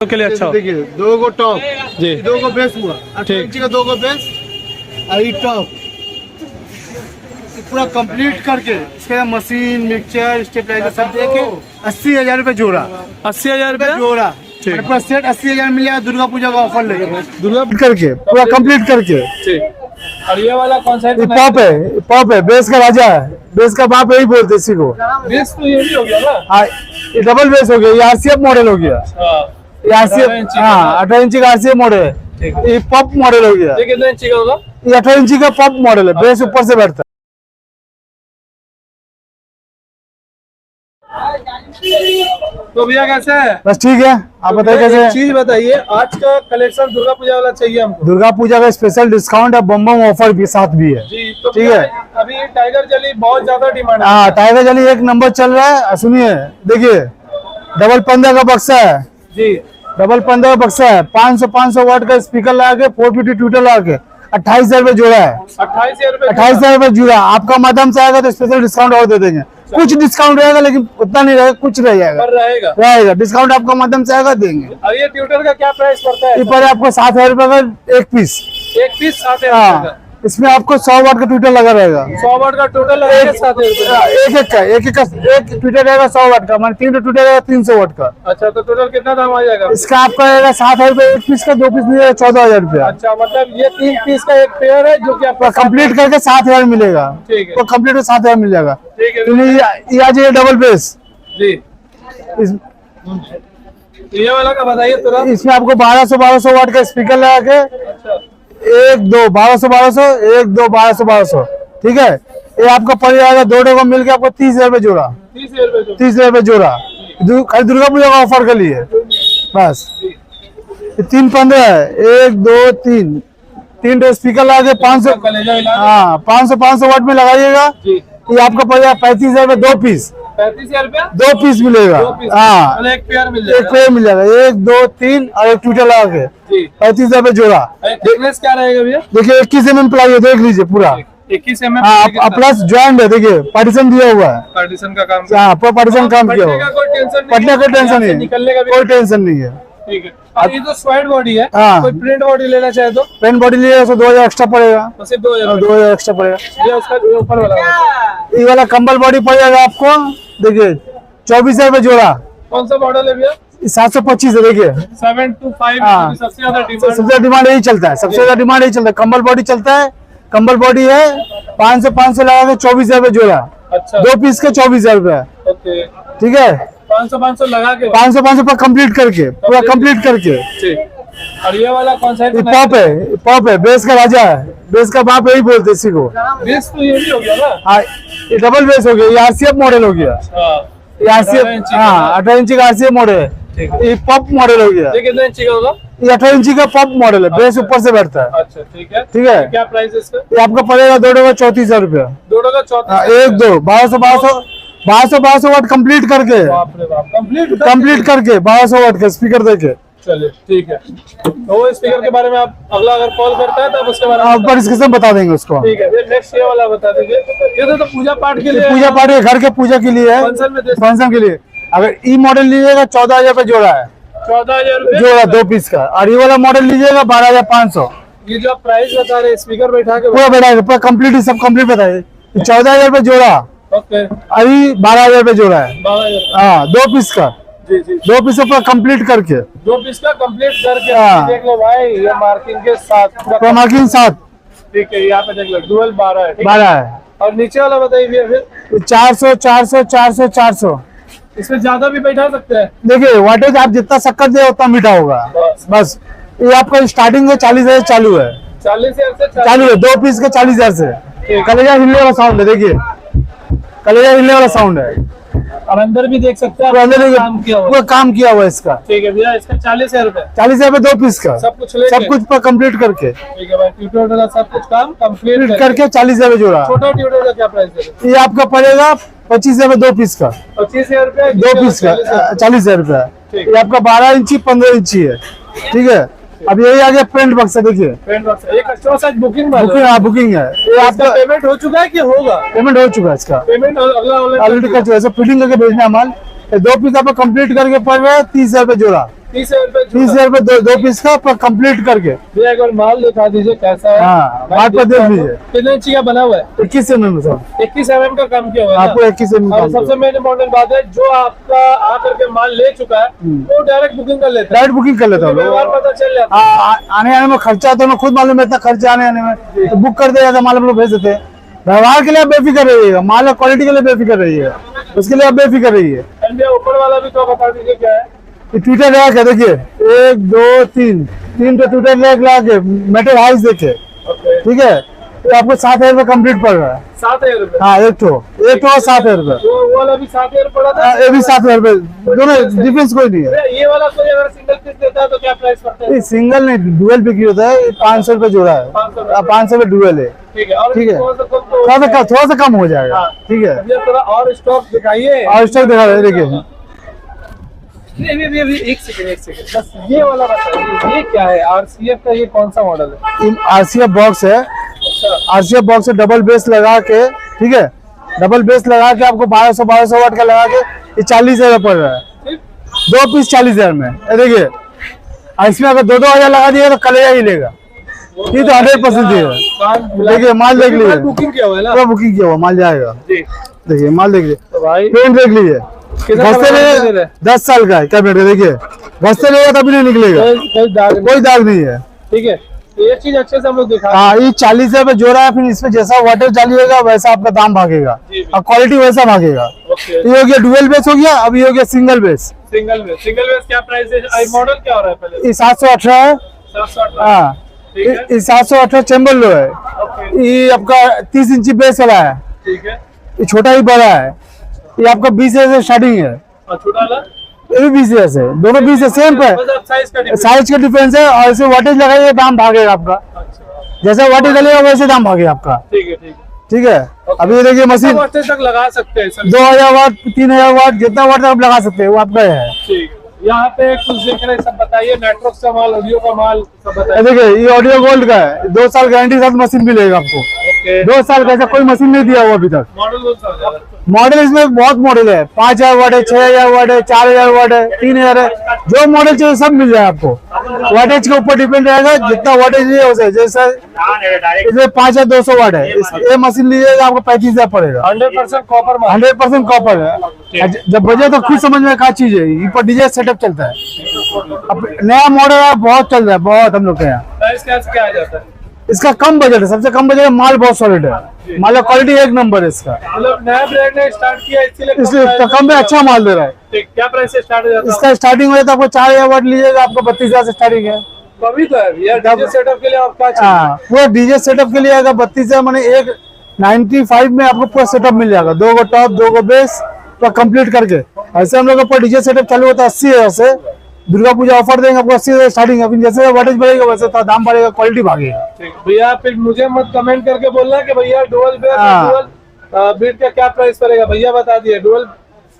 के लिए अच्छा देखिए, दो गो टॉप जी, दो गो बेस हुआ, 18 ठीक। इंची का दो गो बेस और ये टॉप पूरा कंप्लीट करके इसके मशीन मिक्सचर स्टेबलाइजर सब दे के 80,000 रुपये जोड़ा। 80,000 रुपया जोड़ा ठीक। और पूरा सेट 80,000 मिलेगा। दुर्गा पूजा का ऑफर लेके दुर्गा करके पूरा कंप्लीट करके। ठीक। और ये वाला कौन सा है? पॉप है, बेस का राजा है, बेस का बाप यही बोलते इसी को। बेस तो ये भी हो गया ना? हाँ, ये डबल बेस हो गया, ये RCF मॉडल हो गया। ये RCF, हाँ 18 इंची का RCF मॉडल है। ये पॉप मॉडल हो गया। ये कितने इंची का होगा? ये 18 इंची का पॉप मॉडल है, बेस ऊपर से बैठता है। तो भैया कैसे है? बस ठीक है, आप बताइए कैसे है? चीज बताइए, आज का कलेक्शन दुर्गा पूजा वाला चाहिए हमको। दुर्गा पूजा का स्पेशल डिस्काउंट है, बम ऑफर भी साथ भी है। जी तो ठीक है। अभी टाइगर जली बहुत ज्यादा डिमांड है। हाँ, टाइगर जली एक नंबर चल रहा है। सुनिए, देखिए डबल 15 का बक्सा है जी, डबल 15 का बक्सा है। 500 वाट का स्पीकर लगा के 450 ट्विटर लगा के 28,000 रुपये जोड़ा है। 28,000 रुपए। 28,000 रुपये जुड़ा। आपका माध्यम से आएगा तो स्पेशल डिस्काउंट और दे देंगे। कुछ डिस्काउंट रहेगा लेकिन उतना नहीं रहेगा, कुछ रह जाएगा। रहेगा डिस्काउंट आपका माध्यम से आएगा, देंगे। अब ये ट्विटर का क्या प्राइस पड़ता है? ये पर आपको 7,000 रुपये का एक पीस। एक पीस 7,000 हाँ, इसमें आपको 100 वाट का ट्विटर लगा रहेगा। 100 वाट का टोटल लगेगा 7,000 रुपए। एक ट्विटर रहेगा 100 वाट का, मान 3 ट्विटर रहेगा 300 वाट का। अच्छा, तो टोटल कितना दाम आ जाएगा? इसका आपका रहेगा 7,000 रुपये एक पीस का, 2 पीस मिलेगा 14,000 रुपया। अच्छा, मतलब ये 3 पीस का एक पेयर है जो कि आपका कंप्लीट करके 7,000 मिलेगा। ठीक है। तो कंप्लीट में 7,000 मिल जाएगा। ठीक है। ये आ जाइए डबल बेस। जी, इस- ये वाला का बताइए तुरंत। इसमें आपको 1200 वाट का स्पीकर लगा के अच्छा, 1 2 1200 1 2 1200 ठीक है। ये आपका पड़ जाएगा, दो को मिल के आपको 30,000 रुपये जोड़ा। 30,000 रुपए। 30,000 रुपये जोड़ा, खाली दुर्गा पूजा का ऑफर के लिए बस। 3 15 है, 1 2 3 स्पीकर लगा के 500, कलेजा हिला दो। हाँ 500 वाट में लगाइएगा। जी, ये आपका पड़ जाएगा 35,000 रुपये 2 पीस। 35,000 रुपया 2 पीस मिलेगा। 2 पीस। हाँ, मतलब एक पेयर मिल एक जाएगा। पेड़ मिल जाएगा, 1 2 3 और एक ट्विटर लगा के जी, 35,000 रुपये जोड़ा। थिकनेस क्या रहेगा भैया? देखिए 21 mm प्लाई है, देख लीजिए पूरा। 21 mm। हाँ, प्लस ज्वाइंट है, देखिए पार्टीशन दिया हुआ है। पार्टीशन का काम। हाँ, पूरा पार्टीशन काम किया पटने हुआ का है। कोई टेंशन नहीं। पटने का टेंशन नहीं है, निकलने का भी कोई टेंशन नहीं है। ठीक है। अब ये तो स्वेट बॉडी है, हाँ। कोई प्रिंट बॉडी लेना चाहे तो पेन बॉडी लिए तो 2,000 एक्स्ट्रा पड़ेगा। तो सिर्फ 2,000 रुपए। 2,000 एक्स्ट्रा पड़ेगा। ये उसका जो ऊपर वाला है। ये वाला कंबल बॉडी पड़ जाएगा आपको, देखिए 24,000 रुपये जोड़ा। कौन सा मॉडल है भैया? 725 है, देखिए 725। हाँ। सबसे ज्यादा सबसे डिमांड। ज्यादा डिमांड यही चलता है, सबसे ज्यादा डिमांड यही चलता है। कंबल बॉडी चलता है, कंबल बॉडी है 500 लगा के 24,000 रुपये जोड़ा। अच्छा, 2 पीस के 24,000 रुपये। ओके। ठीक है, 500 लगा के। 500 पर कंप्लीट करके, पूरा कंप्लीट करके। ठीक। और ये वाला कौन सा है? ये पॉप है, बेस का राजा है, बेस का बाप यही बोलते इसी को। बेस तो ये भी हो गया ना? हाँ, ये डबल बेस हो गया, ये RCF मॉडल हो गया। हाँ। ये 18 RCF, इंची हाँ 18 इंची का RCF मॉडल ठीक है। ये पॉप मॉडल हो गया। ये कितने इंची का होगा? ये 18 इंची का पॉप मॉडल है, बेस ऊपर से बैठता है। अच्छा, ठीक है। ठीक है। क्या प्राइस है इसका? ये आपका पड़ेगा 2 का 34,000 रुपया। दोनों का 34। 1 2 1200 वाट कंप्लीट करके, बाप रे बाप, कंप्लीट करके 1200 वाट का स्पीकर देके। चलिए, ठीक है। तो वो स्पीकर के बारे में आप अगला अगर कॉल करता है तो आप उसके बारे में आप पर इसके सब बता देंगे उसको। ठीक है। नेक्स्ट ये वाला बता दीजिए। ये तो पूजा पाठ के लिए, पूजा पाठ है, घर के पूजा के लिए है, फंक्शन में दे- फंक्शन के लिए। अगर ई मॉडल लीजिएगा 14,000 रुपये जोड़ा है, 14,000 रुपए। जोड़ा 2 पीस का। और ये वाला मॉडल लीजिएगा 12,500। ये जो आप प्राइस बता रहे हैं स्पीकर बैठा के, पूरा बैठा है, पूरा कंप्लीट, सब कंप्लीट बताइए। 14,000 रुपये जोड़ा, ओके, अभी 12,000 रुपये जोड़ा है। 12,000। हाँ, 2 पीस का, जी जी, 2 पीस पूरा कंप्लीट करके, 2 पीस का कंप्लीट करके। हाँ। देख लो भाई, ये मार्किंग के साथ पूरा पूरा मार्किंग साथ ठीक है। यहाँ पे देख लो, डुअल 12 है, ठीक है। 12 है। और नीचे वाला बताइए भैया फिर। 400 400 400 400। इसमें ज्यादा भी बैठा सकते हैं। देखिए वाटेज आप जितना शक्कर दे उतना मीठा होगा। बस ये आपका स्टार्टिंग में 40,000 चालू है, 40,000 से चालू है 2 पीस के 40,000 से। कलेजा हिलने वाला साउंड है, देखिए कलेजा हिलने वाला साउंड है। और अंदर भी देख सकते हैं, पूरा अंदर देखिए, काम किया हुआ। पूरा काम किया हुआ है इसका। ठीक है भैया, इसका 40,000 रुपए। 40,000 रुपये 2 पीस का, सब कुछ लेके? सब कुछ पर कंप्लीट करके, ठीक है भाई, ट्यूटर का सब कुछ काम कंप्लीट करके 40,000 रुपये जोड़ा। छोटा ट्यूटर का क्या प्राइस है? ये आपका पड़ेगा 25,000 रुपये 2 पीस का, 25,000 रुपए। 2 पीस का 40,000 रुपये। ठीक। ये आपका 12 इंची 15 इंची है। ठीक है, अब यही आ गया प्रिंट बक्स है, देखिए पेंट बॉक्स है। ये कस्टमर साइज बुकिंग बुकिंग, हाँ बुकिंग है। ये आपका आपका पेमेंट हो चुका है कि होगा? पेमेंट हो चुका है इसका, पेमेंट अगला ऑलरेडी कर चुका है। फिटिंग करके भेजना है माल। 2 पीस आपको कंप्लीट करके पड़ रहा है 30,000 रुपये जोड़ा। 30,000 रुपए दो पीस का कंप्लीट करके। भैया एक बार माल दिखा दीजिए कैसा है। हाँ, बात पर देख लीजिए। कितने इंची का बना हुआ है? 21 mm सर, 21 mm का काम किया हुआ है आपको 21 mm और सबसे मेन इम्पोर्टेंट बात है, जो आपका आकर के माल ले चुका है वो डायरेक्ट बुकिंग कर लेता है। डायरेक्ट बुकिंग कर लेता हूँ। व्यवहार पता चल जाता है। आने आने में खर्चा तो खुद मालूम है, इतना खर्चा आने आने में, तो बुक कर दिया था, माल हम लोग भेज देते हैं। व्यवहार के लिए आप बेफिक्र रहिएगा, माल और क्वालिटी के लिए बेफिक्र रहिएगा, उसके लिए आप बेफिक्र रहिए। भैया ऊपर वाला भी तो बता दीजिए क्या है? ट्विटर रैक है, देखिए 1 2 3 तो ट्विटर रैक ला के मेटल हाउस देखे, ठीक है, तो आपको 7,000 रुपये कम्प्लीट पड़ रहा है। 7,000 रुपए? हाँ, एक तो 7,000 रुपये, वो वाला भी 7,000 पड़ा था, ये भी 7,000 रुपये, दोनों डिफरेंस कोई नहीं है। भैया ये वाला कोई अगर सिंगल पीस लेता है तो क्या प्राइस पड़ता है? ये सिंगल नहीं, डुअल बिक्री होता है, 500 रुपये जोड़ा है, 500 रुपये डुअल है, ठीक है। और ठीक है, थोड़ा थोड़ा सा कम हो जाएगा, हाँ। ठीक है। भैया थोड़ा और स्टॉक दिखाइए। और स्टॉक दिखा रहे हैं, देखिए नहीं, एक सेकंड बस ये वाला बताइए, ये क्या है? RCF का ये कौन सा मॉडल है? RCF बॉक्स है, RCF बॉक्स से डबल बेस लगा के, ठीक है, डबल बेस लगा के आपको 1200 वाट का लगा के ये 40,000 पड़ रहा है, 2 पीस 40,000 में। ये देखिए, और इसमें अगर 2-2 हजार लगा दिए तो कलेजा ही लेगा, ये तो 100% देगा। देखिए माल देख लीजिए, बुकिंग किया हुआ है ना? पूरा बुकिंग किया हुआ माल जाएगा। देखिए माल देखिए, तो भाई पेंट देख लीजिए, घसते नहीं, 10 साल का है कैबिनेट, देखिए घसते नहीं तभी नहीं निकलेगा, कोई दाग नहीं है, ठीक है। ये चीज अच्छे से हम लोग दिखा। हाँ, ये 40,000 रुपये जोड़ा है, फिर इसमें जैसा वाटर डालिएगा वैसा आपका दाम भागेगा और क्वालिटी वैसा भागेगा। ये हो गया डुअल बेस हो गया, अब ये हो गया सिंगल बेस। सिंगल बेस क्या प्राइस है? मॉडल क्या हो रहा है पहले? ये 718 है, 718। हाँ, ये 718 चैम्बर लो है, ये आपका 30 इंची बेस वाला है, ठीक है। ये छोटा ही बड़ा है, ये आपका 20,000 से स्टार्टिंग है, और छोटा वाला ये भी 20,000 से, दोनों 20 से सेम पे, साइज का डिफरेंस है, और इसे वाटेज लगाइए दाम भागेगा आपका, जैसा वाटेज लगेगा वैसे दाम भागेगा आपका, ठीक है। ठीक है। अभी ये देखिए मशीन तक लगा सकते हैं सर, 2,000 वाट 3,000 वाट जितना वाट आप लगा सकते हैं वो आपका है। ठीक है। यहाँ पे कुछ देख रहे हैं, सब बताइए, नेटवर्क का माल, ऑडियो का माल सब बताइए। देखिए ये ऑडियो गोल्ड का है, 2 साल गारंटी के साथ मशीन मिलेगा आपको, ओके। 2 साल का, ऐसा कोई मशीन नहीं दिया हुआ अभी तक। मॉडल कौन सा है? मॉडल इसमें बहुत मॉडल है, 5,000 वाट है, 6,000 वाट है, 4,000 वाट है, 3,000 है, जो मॉडल चाहिए सब मिल जाए आपको। वाटेज के ऊपर डिपेंड रहेगा, जितना वाटेज है उसे, जैसा इसमें 5,200 वाट है, ये मशीन लीजिएगा आपको 35,000 पड़ेगा। 100% कॉपर माल, 100% कॉपर है, जब बजे तो खुद समझ में क्या चीज है, ये पर डीजे सेटअप चलता है, अब नया मॉडल है, बहुत चल रहा है, बहुत हम लोग के यहाँ। प्राइस क्या आ जाता है? इसका कम बजट है, सबसे कम बजट है, माल बहुत सॉलिड है, माल का क्वालिटी एक नंबर है इसका, मतलब नया ब्रांड ने स्टार्ट किया इसलिए कम में अच्छा माल दे रहा है। ठीक, क्या प्राइस से स्टार्ट हो जाता है? इसका स्टार्टिंग हो जाता है आपको 4,000 वाट लीजिएगा आपको 32,000 से स्टार्टिंग है। कभी तो है यार, डीजे सेटअप के लिए आप क्या चाहिए? हाँ, पूरा डीजे सेटअप के लिए आएगा 32,000, मैंने एक 95 में आपको पूरा सेटअप मिल जाएगा, 2 गो टॉप 2 गो बेस पूरा कंप्लीट करके। ऐसे हम लोग का डीजे सेटअप चालू होता है 80,000 से, दुर्गा पूजा ऑफर देंगे आपको 80,000 स्टार्टिंग है, जैसे वाटेज बढ़ेगा वैसे तो दाम बढ़ेगा, क्वालिटी भागेगा। ठीक भैया, फिर मुझे मत कमेंट करके बोलना कि भैया डुअल बेस डुअल बीट का क्या प्राइस पड़ेगा। भैया बता दिए, डुअल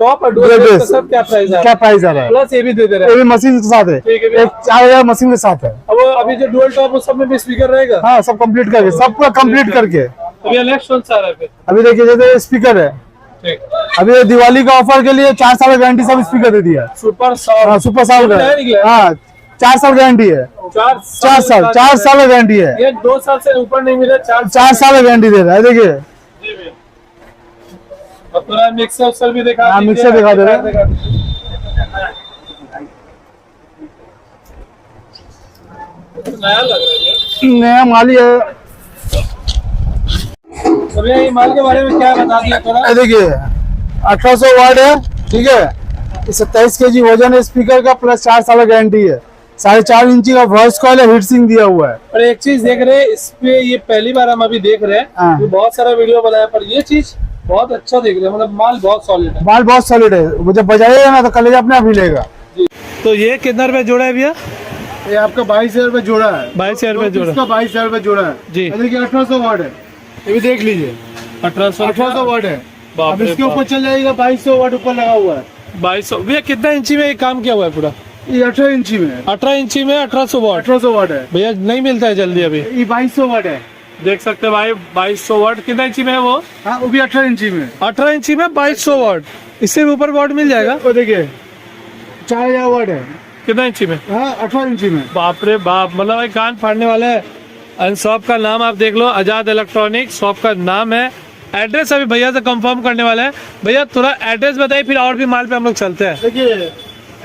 टॉप और डुअल बेस का सब क्या प्राइस है, क्या प्राइस आ रहा है, प्लस ये भी दे दे रहे ये हैं, भी मशीन के साथ है, ठीक है। एक 4,000 मशीन के साथ है। अब अभी जो डुअल टॉप उस सब में भी स्पीकर रहेगा? हाँ, सब कंप्लीट करके, सब पूरा कंप्लीट करके। तो भैया नेक्स्ट कौन सा आ रहा है फिर? अभी देखिए जैसे स्पीकर है, ठीक, अभी ये दिवाली का ऑफर के लिए 4 साल गारंटी सब स्पीकर दे दिया, सुपर साउंड, हाँ, सुपर साउंड का, हाँ 4 साल गारंटी है, 4 साल गारंटी है, ये 2 साल से ऊपर नहीं मिला, 4 साल गारंटी दे रहा है। देखिए और पूरा मिक्सर भी दिखा, हाँ, मिक्सर दिखा दे रहे हैं, नया लग रहा है, नया माल ही है। तो भैया ये माल के बारे में क्या बता दिया थोड़ा? देखिए 1800 वाट है, ठीक है, 27 kg वजन है स्पीकर का, प्लस 4 साल गारंटी है, 4.5 इंची का वॉइस कॉइल है, हीट सिंक दिया हुआ है। और एक चीज देख रहे हैं इस पे, ये पहली बार हम अभी देख रहे हैं, हाँ। ये बहुत सारा वीडियो बनाया, पर ये चीज बहुत अच्छा देख रहे हैं, मतलब माल बहुत सॉलिड है, माल बहुत सॉलिड है, वो जब बजाएगा ना तो कलेजा अपने आप हिलेगा। तो ये कितना रुपए जोड़ा है भैया? ये आपका 22,000 रुपये जोड़ा है, 22,000 रुपए जोड़ा, इसका 22,000 रुपये जोड़ा है जी। देखिए 1800 वाट है, ये भी देख लीजिए 1800 वाट है। अब इसके ऊपर चल जाएगा 2200 वाट ऊपर लगा हुआ है, 2200। भैया कितना इंची में ये काम किया हुआ है पूरा? ये 18 इंची में, 18 इंची में 1800 वाट, 1800 वाट है भैया नहीं मिलता है जल्दी अभी। ये 2200 वाट है, देख सकते हैं भाई 2200 वाट। कितना इंची में है वो? हाँ वो भी 18 इंची में, 18 इंची में 2200 वाट, इससे भी ऊपर वाट मिल जाएगा। वो देखिए 4,000 वाट है, कितना इंची में? 18 इंची में। बाप रे बाप, मतलब भाई कान फाड़ने वाला है। एंड शॉप का नाम आप देख लो, आजाद इलेक्ट्रॉनिक शॉप का नाम है। एड्रेस अभी भैया से कंफर्म करने वाले हैं। भैया थोड़ा एड्रेस बताइए, फिर और भी माल पे हम लोग चलते हैं। देखिए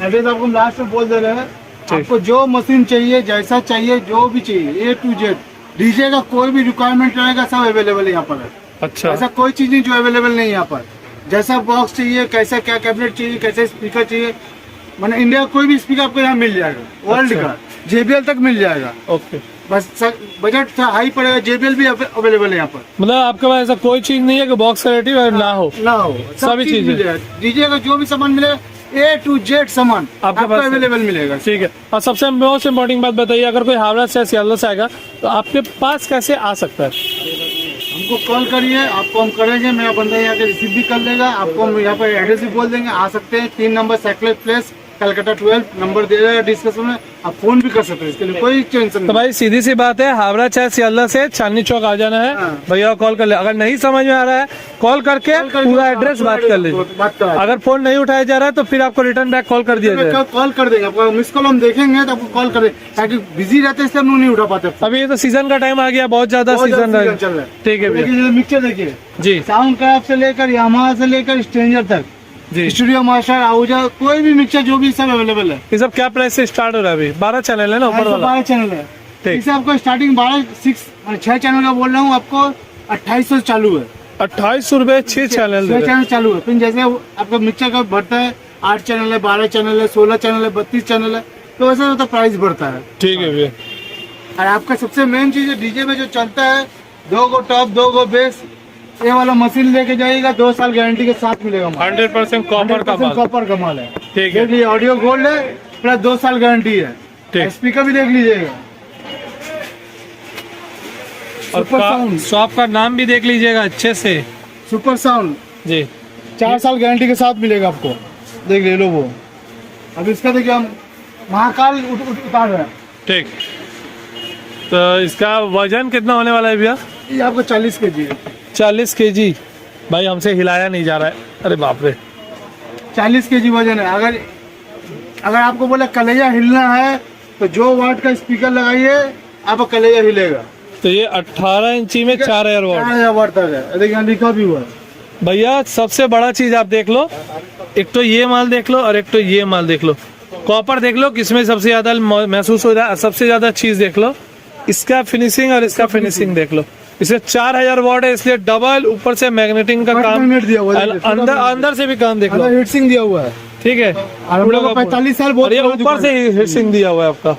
एड्रेस आपको लास्ट में बोल दे रहे हैं। आपको जो मशीन चाहिए, जैसा चाहिए, जो भी चाहिए A to Z, डीजे का कोई भी रिक्वायरमेंट रहेगा सब अवेलेबल है यहाँ पर। अच्छा, ऐसा कोई चीज नहीं जो अवेलेबल नहीं है यहाँ पर। जैसा बॉक्स चाहिए, कैसा क्या कैबिनेट चाहिए, कैसे स्पीकर चाहिए, मैंने इंडिया कोई भी स्पीकर आपको यहाँ मिल जाएगा, वर्ल्ड का JBL तक मिल जाएगा। ओके, बस बजट हाई पड़ेगा, JBL भी अवेलेबल है यहाँ पर। मतलब आपके पास ऐसा कोई चीज नहीं है कि बॉक्स क्वालिटी ना हो? सभी चीज मिलेगा। डीजे का जो भी सामान मिलेगा A to Z सामान आपके पास अवेलेबल मिलेगा। ठीक है। और सबसे मोस्ट इम्पोर्टेंट बात बताइए, अगर कोई हावड़ा से सियालदह से आएगा तो आपके पास कैसे आ सकता है? हमको कॉल करिए, आपको हम करेंगे, मेरा बंदा यहाँ के रिसीव भी कर लेगा। आपको हम यहाँ पर एड्रेस भी बोल देंगे, आ सकते हैं। 3 number cycle place, Calcutta 12 number दे देगा डिस्कशन में। आप फोन भी कर सकते हैं, इसके लिए कोई टेंशन नहीं। तो भाई सीधी सी बात है, हावड़ा चाहे सियालदह से चांदनी चौक आ जाना है। भैया कॉल कर ले, अगर नहीं समझ में आ रहा है कॉल करके पूरा एड्रेस बात कर लीजिए। अगर फोन नहीं उठाया जा रहा है तो फिर आपको रिटर्न बैक कॉल कर दिया जाएगा। कॉल कर देंगे आपको, मिस कॉल हम देखेंगे तो आपको कॉल कर देंगे, ताकि बिजी रहते हैं इसलिए हम नहीं उठा पाते। अभी ये तो सीजन का टाइम आ गया, बहुत ज्यादा सीजन चल रहा है। ठीक है भैया मिक्सर देखिए जी, साउंड क्राफ्ट से लेकर यामाहा से लेकर स्ट्रेंजर तक, जी स्टूडियो मास्टर, आउजा, कोई भी मिक्सर जो भी सब अवेलेबल है। ये सब क्या प्राइस से स्टार्ट हो रहा है? अभी 12 चैनल है ना ऊपर वाला? 12 चैनल है। ठीक। इसे आपको स्टार्टिंग 6 चैनल का बोल रहा हूँ, आपको 2800 चालू है। 2800 रुपए 6 चैनल? 6 चैनल चालू है। फिर जैसे आपका मिक्सर का बढ़ता है, 8 चैनल है, 12 चैनल है, 16 चैनल है, 32 चैनल है, तो वैसे होता प्राइस बढ़ता है। ठीक है भैया। और आपका सबसे मेन चीज है डीजे में जो चलता है, 2 गो टॉप 2 गो बेस, ये वाला मशीन लेके जाइएगा, 2 साल गारंटी के साथ मिलेगा। 100% कॉपर का माल। कॉपर का माल है। ठीक है। देखिए ऑडियो गोल्ड है, प्लस 2 साल गारंटी है। ठीक। स्पीकर भी देख लीजिएगा। और सुपर साउंड, शॉप का नाम भी देख लीजिएगा अच्छे से। सुपर साउंड जी, 4 साल गारंटी के साथ मिलेगा आपको। देख ले लो वो। अब इसका देखिए हम महाकाल उतार रहे हैं। ठीक। तो इसका वजन कितना होने वाला है भैया? ये आपको 40 kg है। 40 kg? भाई हमसे हिलाया नहीं जा रहा है। अरे बाप रे, 40 kg वजन है। अगर आपको बोला कलेजा हिलना है तो जो वाट का स्पीकर लगाइए, आपका कलेजा हिलेगा। तो ये 18 इंची में 4000 वाट। 4000 वाट तक है। देखिए यहाँ लिखा भी हुआ है। भैया सबसे बड़ा चीज आप देख लो, एक तो ये माल देख लो और एक तो ये माल देख लो। कॉपर देख लो किसमें सबसे ज्यादा महसूस हो रहा है, सबसे ज्यादा चीज देख लो। इसका फिनिशिंग और इसका फिनिशिंग देख लो। इसे 4000 वाट है, इसलिए डबल ऊपर से मैग्नेटिंग का काम, अंदर से भी काम देख लो, हीट सिंक दिया हुआ है। ठीक है। 45 साल और ये ऊपर से हीट सिंक दिया हुआ है आपका।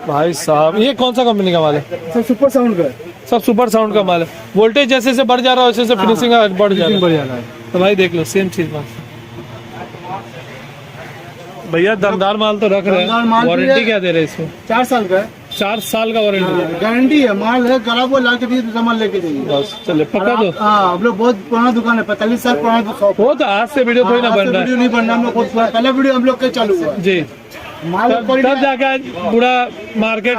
भाई साहब ये कौन सा कंपनी का माल है? सुपर साउंड का। सब सुपर साउंड का माल है। वोल्टेज जैसे से बढ़ जा रहा है वैसे फिनिशिंग बढ़ जा रहा है। तो भाई देख लो सेम चीज माल। भैया दमदार माल तो रख रहे हैं। वारंटी क्या दे रहे हैं इसमें? 4 साल का है। 4 साल का वारंटी गारंटी है। माल है खराब वो ला के दिए, दूसरा माल लेके जाइए। बस चले पक्का दो। हाँ, हम लोग बहुत पुराना दुकान है, 45 साल पुराना शॉप। वो तो आज से वीडियो थोड़ी ना बन रहा है। वीडियो नहीं बन रहा, हम लोग बहुत पहले वीडियो हम लोग का चालू हुआ जी। माल तब जाके आज पूरा मार्केट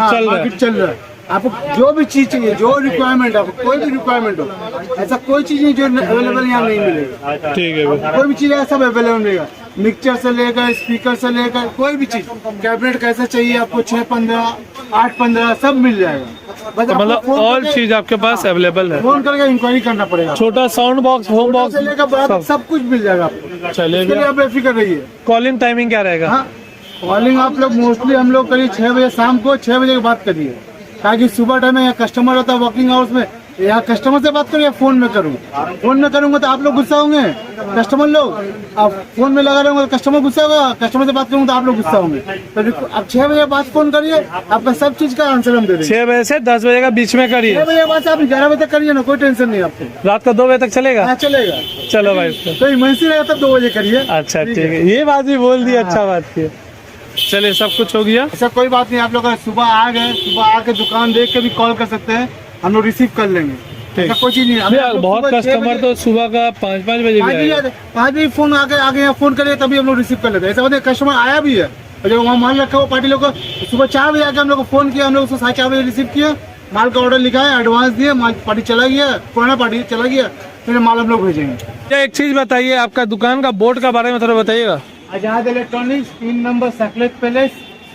चल रहा है। आपको जो भी चीज चाहिए, जो रिक्वायरमेंट, आपको कोई भी रिक्वायरमेंट हो, ऐसा कोई चीज नहीं जो अवेलेबल यहाँ नहीं मिलेगा। ठीक है। कोई भी चीज है सब अवेलेबल मिलेगा। मिक्सचर से लेकर स्पीकर से लेकर कोई भी चीज, कैबिनेट कैसा चाहिए आपको, 6-15, 8-15 सब मिल जाएगा। बस मतलब ऑल चीज आपके पास अवेलेबल है। फोन करके इंक्वायरी करना पड़ेगा। छोटा साउंड बॉक्स, होम बॉक्स से लेकर सब कुछ मिल जाएगा आपको। चलेगा। आप बेफिक्र रहिए। कॉलिंग टाइमिंग क्या रहेगा? हाँ, कॉलिंग आप लोग मोस्टली हम लोग करिए 6 बजे शाम को, 6 बजे की बात करिए, ताकि सुबह टाइम में यहाँ कस्टमर होता है वर्किंग आवर्स में, यहाँ कस्टमर से बात करूँ या फोन में करूँ? फोन में करूँगा तो आप लोग गुस्सा होंगे, कस्टमर लोग। आप फोन में लगा रहे कस्टमर गुस्सा होगा, कस्टमर से बात करूँगा तो आप लोग गुस्सा होंगे। तो आप 6 बजे बाद फोन करिए, आपका सब चीज का आंसर हम दे देंगे। 6 बजे से 10 बजे का बीच में करिए। 6 बजे बाद आप 11 बजे तक करिए ना, कोई टेंशन नहीं आपको। रात का 2 बजे तक चलेगा? हाँ चलेगा। चलो भाई, तो इमरजेंसी रहेगा तब 2 बजे करिए। अच्छा ठीक है, ये बात भी बोल दी, अच्छा बात की। चलिए सब कुछ हो गया। ऐसा कोई बात नहीं, आप लोग सुबह आ गए, सुबह आके दुकान देख के भी कॉल कर सकते हैं, हम लोग रिसीव कर लेंगे। ऐसा कोई चीज नहीं। बहुत कस्टमर तो सुबह का 5-5 बजे भी आएगा। 5 बजे फोन आगे यहाँ फोन करिए तभी हम लोग रिसीव कर लेते हैं। ऐसा होता है कस्टमर आया भी है और जब वहाँ माल रखा हुआ पार्टी लोग को, सुबह 4 बजे आके हम लोग को फोन किया, हम लोग उसको 4:30 बजे रिसीव किया, माल का ऑर्डर लिखा है, एडवांस दिए, माल पार्टी चला गया, पुराना पार्टी चला गया, फिर माल हम लोग भेजेंगे। एक चीज बताइए, आपका दुकान का बोर्ड का बारे में थोड़ा बताइएगा। Azad electronics 3 number Saklat palace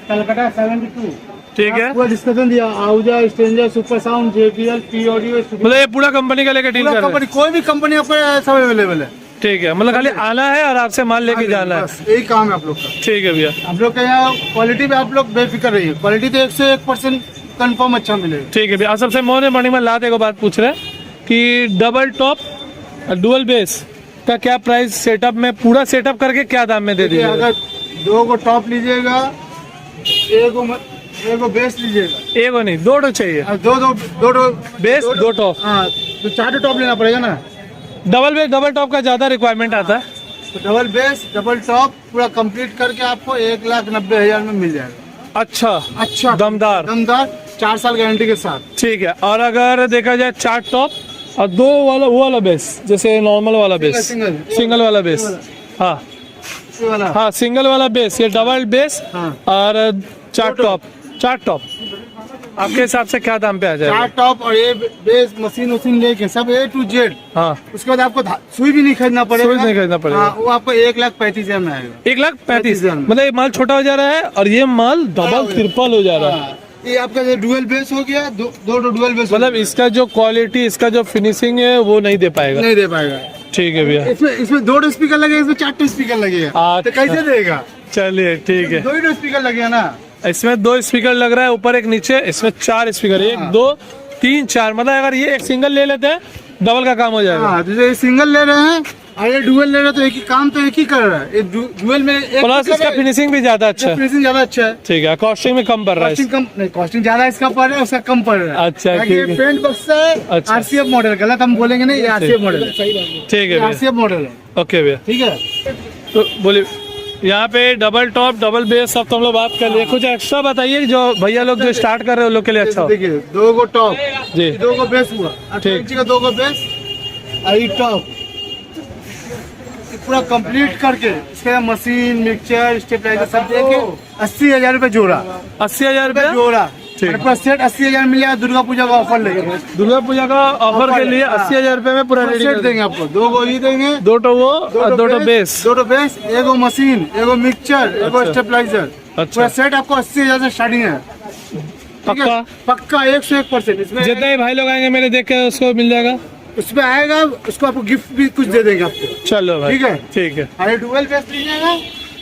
Calcutta 72। ठीक है, पूरा डिस्कशन दिया, Ahuja, stranger, super sound, JBL, P audio, मतलब ये पूरा कंपनी का लेके डील कर रहे हैं। कंपनी कोई भी कंपनी आपको सब अवेलेबल है। ठीक है, मतलब खाली आना है और आपसे माल लेके जाना है। बस यही काम है आप लोग का। ठीक है भैया, आप लोग के यहाँ क्वालिटी पे आप लोग बेफिक्र रहिए, क्वालिटी तो 101% कंफर्म अच्छा मिलेगा। ठीक है भैया। और सबसे मोने मणि में लाते को बात पूछ रहे हैं कि डबल टॉप डुअल बेस का क्या प्राइस, सेटअप में पूरा सेटअप करके क्या दाम में दे देखिए, दीजिएगा? अगर 2 को टॉप लीजिएगा, एगो बेस लीजिएगा, एगो नहीं, दो टो चाहिए। और दो बेस, दो टॉप। हाँ, तो 4 टॉप लेना पड़ेगा ना। डबल बेस डबल टॉप का ज्यादा रिक्वायरमेंट आता है। तो डबल बेस डबल टॉप पूरा कंप्लीट करके आपको 1,90,000 में मिल जाएगा। अच्छा, दमदार। 4 साल गारंटी के साथ। ठीक है। और अगर देखा जाए 4 टॉप और 2 वाला वो वाला बेस, जैसे नॉर्मल वाला बेस, सिंगल वाला बेस, हाँ ये वाला। हाँ, सिंगल वाला बेस, ये डबल बेस हाँ। और 4 टॉप आपके हिसाब से क्या दाम पे आ जाएगा? 4 टॉप और ये बेस मशीन लेके सब A to Z। हाँ, उसके बाद आपको सुई भी नहीं खरीदना पड़ेगा। सुई नहीं खरीदना पड़ेगा। हाँ, वो आपको 1,35,000 में आएगा। 1,35,000 मतलब ये माल छोटा हो जा रहा है और ये माल डबल ट्रिपल हो जा रहा है। हाँ, ये आपका जो डुअल बेस हो गया, दो डुअल बेस मतलब इसका जो क्वालिटी, इसका जो फिनिशिंग है वो नहीं दे पाएगा। नहीं दे पाएगा। ठीक है भैया। इसमें 2 स्पीकर लगेगा, इसमें 4 स्पीकर लगेगा। तो अच्छा। कैसे देगा? चलिए ठीक है। 2 स्पीकर लगेगा ना। इसमें 2 स्पीकर लग रहा है, ऊपर एक नीचे, इसमें 4 स्पीकर, 1 2 3 4। मतलब अगर ये एक सिंगल ले लेते हैं डबल का काम हो जाएगा। हाँ, जैसे ये सिंगल ले रहे हैं और ये डुअल ले रहे हैं, तो एक ही काम तो एक ही कर रहा है। ये डुअल में एक प्लस इसका फिनिशिंग भी ज्यादा अच्छा है। फिनिशिंग ज्यादा अच्छा है। ठीक है, कॉस्टिंग में कम पड़ रहा है। कॉस्टिंग कम नहीं, कॉस्टिंग ज्यादा इसका पड़ रहा है, उसका कम पड़ रहा है। अच्छा, ताकि ये ठीक है। पेंट बक्सा है। अच्छा। RCF मॉडल, गलत हम बोलेंगे नहीं, ये RCF मॉडल है। ठीक है भैया, RCF मॉडल है। ओके भैया। ठीक है। तो बोलिए, यहाँ पे डबल टॉप डबल बेस सब तो हम लोग बात कर लिए, कुछ एक्स्ट्रा बताइए जो भैया लोग जो स्टार्ट कर रहे हैं उन लोग के लिए अच्छा हो। देखिए, 2 को टॉप जी, 2 को बेस हुआ, 18 इंची का 2 को बेस और ये टॉप पूरा कंप्लीट करके इसके मशीन, मिक्सचर, स्टेबलाइजर सब देके 80,000 रुपए जोड़ा। 80,000 रुपया जोड़ा। ठीक। और पूरा सेट 80,000 मिल जाएगा। दुर्गा पूजा का ऑफर लेके दुर्गा पूजा का ऑफर के लिए 80,000 रुपए में पूरा रेडी सेट कर देंगे आपको। 2 को ही देंगे, 2 टो वो और 2 टो बेस। 2 बेस, एगो मशीन, एगो मिक्सचर, एगो स्टेबलाइजर। पूरा सेट आपको 80,000 से स्टार्टिंग है। ठीक है? पक्का पक्का 101%। इसमें जितने भी भाई लोग आएंगे मेरे देख के उसको मिल जाएगा। उसमें आएगा, उसको आपको गिफ्ट भी कुछ दे देंगे आपको। चलो भाई, ठीक है? ठीक है। अरे डुअल बेस लीजिएगा,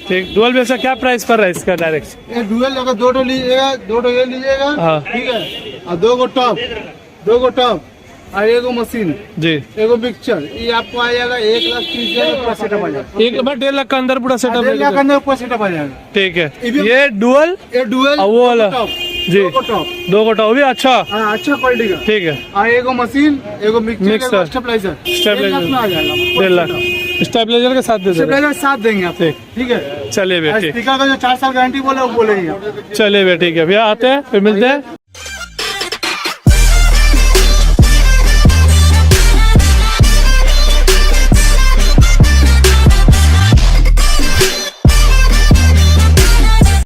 ठीक, डुअल बेस का क्या प्राइस पड़ रहा है इसका डायरेक्ट? ये डुअल अगर 2 टो लीजिएगा, 2 टो ये लीजिएगा। हाँ। ठीक है। और 2 को टॉप और एगो मशीन, जी, एगो मिक्सचर, ये आपको आ जाएगा 1,30,000 पूरा सेटअप आ जाएगा। 1.5 लाख का अंदर पूरा सेटअप 1.5 लाख अंदर पूरा सेटअप आ जाएगा। ठीक है। ये डुअल ये डुअल और वो वाला जी, 2 को टॉप। 2 को टॉप भी अच्छा। हाँ, अच्छा क्वालिटी का। ठीक है। और एगो मशीन, एगो मिक्सचर, मिक्सर, एगो स्टेबलाइजर। स्टेबलाइजर। 1 लाख में आ जाएगा। 1.5 लाख स्टेबलाइजर के साथ दे देगा। स्टेबलाइजर साथ देंगे आपको। ठीक। ठीक है। चलिए भैया, ठीक। स्पीकर का जो 4 साल गारंटी बोले वो बोलेंगे। चलिए भैया, ठीक है भैया, आते हैं फिर मिलते हैं।